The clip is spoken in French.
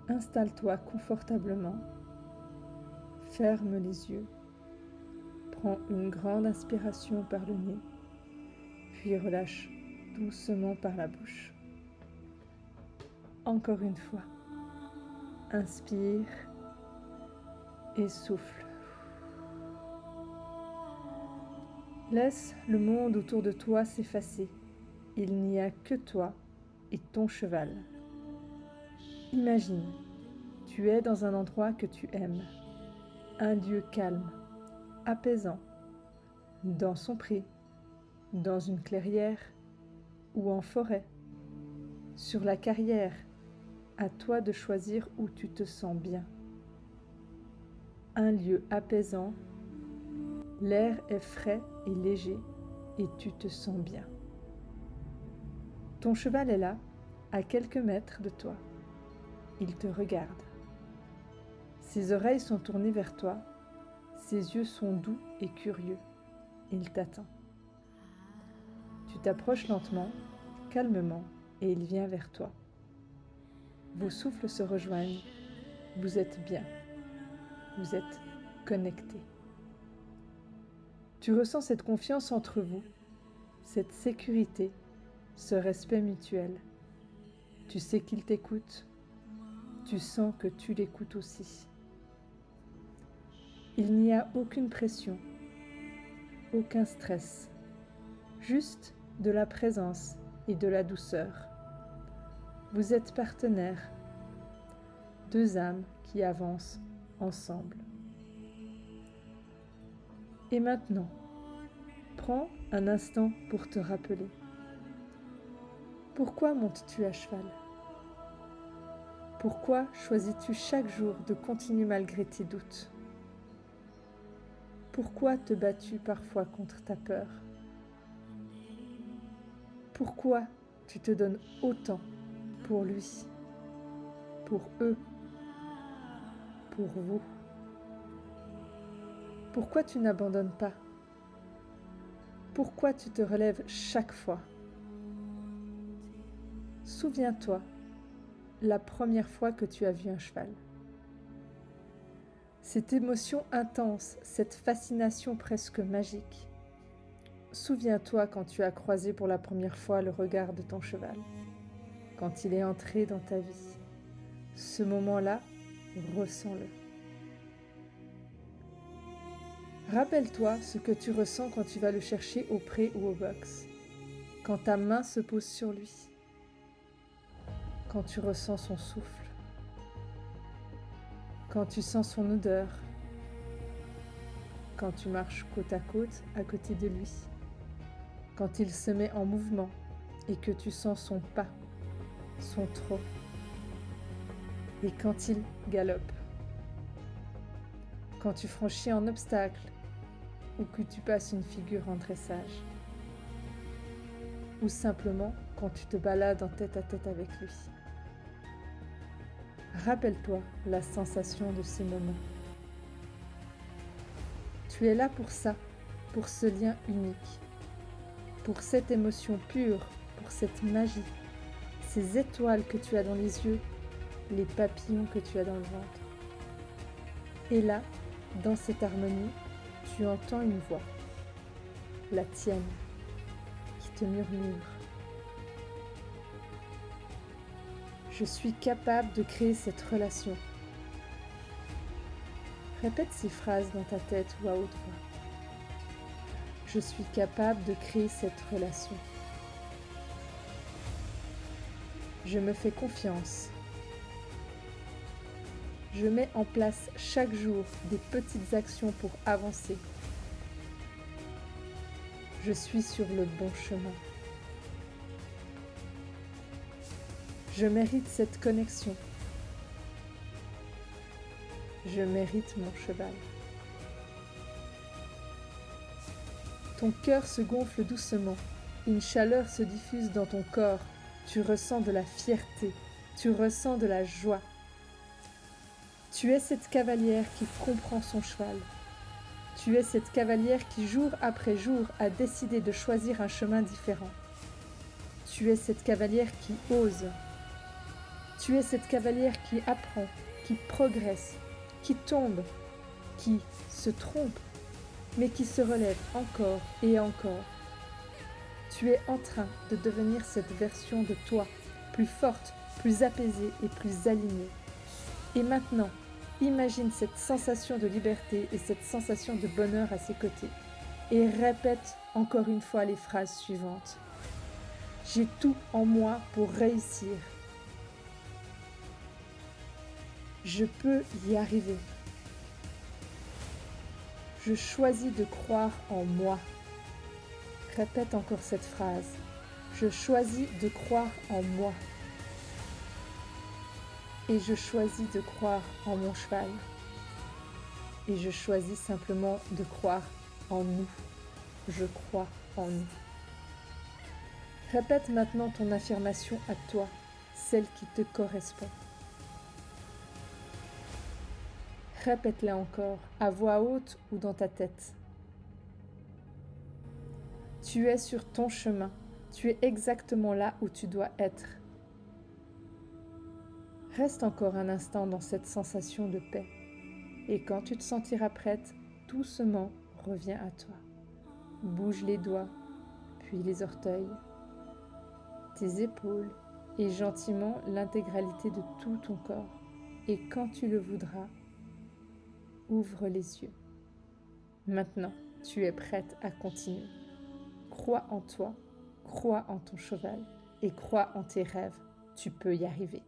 Installe-toi confortablement, ferme les yeux, prends une grande inspiration par le nez, puis relâche doucement par la bouche. Encore une fois, inspire et souffle. Laisse le monde autour de toi s'effacer. Il n'y a que toi et ton cheval. Imagine, tu es dans un endroit que tu aimes, un lieu calme, apaisant, dans son pré, dans une clairière ou en forêt, sur la carrière, à toi de choisir où tu te sens bien. Un lieu apaisant, l'air est frais et léger et tu te sens bien. Ton cheval est là, à quelques mètres de toi. Il te regarde. Ses oreilles sont tournées vers toi, ses yeux sont doux et curieux. Il t'attend. Tu t'approches lentement, calmement, et il vient vers toi. Vos souffles se rejoignent, vous êtes bien, vous êtes connectés. Tu ressens cette confiance entre vous, cette sécurité, ce respect mutuel. Tu sais qu'il t'écoute, tu sens que tu l'écoutes aussi. Il n'y a aucune pression, aucun stress, juste de la présence et de la douceur. Vous êtes partenaires, deux âmes qui avancent ensemble. Et maintenant, prends un instant pour te rappeler. Pourquoi montes-tu à cheval ? Pourquoi choisis-tu chaque jour de continuer malgré tes doutes ? Pourquoi te bats-tu parfois contre ta peur ? Pourquoi tu te donnes autant pour lui, pour eux, pour vous ? Pourquoi tu n'abandonnes pas ? Pourquoi tu te relèves chaque fois ? Souviens-toi, la première fois que tu as vu un cheval. Cette émotion intense, cette fascination presque magique. Souviens-toi quand tu as croisé pour la première fois le regard de ton cheval, quand il est entré dans ta vie. Ce moment-là, ressens-le. Rappelle-toi ce que tu ressens quand tu vas le chercher au pré ou au box, quand ta main se pose sur lui, quand tu ressens son souffle, quand tu sens son odeur, quand tu marches côte à côté de lui, quand il se met en mouvement et que tu sens son pas, son trot, et quand il galope, quand tu franchis un obstacle ou que tu passes une figure en dressage, ou simplement quand tu te balades en tête à tête avec lui. Rappelle-toi la sensation de ces moments. Tu es là pour ça, pour ce lien unique, pour cette émotion pure, pour cette magie, ces étoiles que tu as dans les yeux, les papillons que tu as dans le ventre. Et là, dans cette harmonie, tu entends une voix, la tienne, qui te murmure. Je suis capable de créer cette relation. Répète ces phrases dans ta tête ou à haute voix. Je suis capable de créer cette relation. Je me fais confiance. Je mets en place chaque jour des petites actions pour avancer. Je suis sur le bon chemin. Je mérite cette connexion. Je mérite mon cheval. Ton cœur se gonfle doucement. Une chaleur se diffuse dans ton corps. Tu ressens de la fierté. Tu ressens de la joie. Tu es cette cavalière qui comprend son cheval. Tu es cette cavalière qui, jour après jour, a décidé de choisir un chemin différent. Tu es cette cavalière qui ose. Tu es cette cavalière qui apprend, qui progresse, qui tombe, qui se trompe, mais qui se relève encore et encore. Tu es en train de devenir cette version de toi, plus forte, plus apaisée et plus alignée. Et maintenant, imagine cette sensation de liberté et cette sensation de bonheur à ses côtés. Et répète encore une fois les phrases suivantes. J'ai tout en moi pour réussir. Je peux y arriver. Je choisis de croire en moi. Répète encore cette phrase. Je choisis de croire en moi. Et je choisis de croire en mon cheval. Et je choisis simplement de croire en nous. Je crois en nous. Répète maintenant ton affirmation à toi, celle qui te correspond. Répète-la encore, à voix haute ou dans ta tête. Tu es sur ton chemin, tu es exactement là où tu dois être. Reste encore un instant dans cette sensation de paix. Et quand tu te sentiras prête, doucement reviens à toi. Bouge les doigts, puis les orteils, tes épaules et gentiment l'intégralité de tout ton corps. Et quand tu le voudras, ouvre les yeux. Maintenant, tu es prête à continuer. Crois en toi, crois en ton cheval et crois en tes rêves. Tu peux y arriver.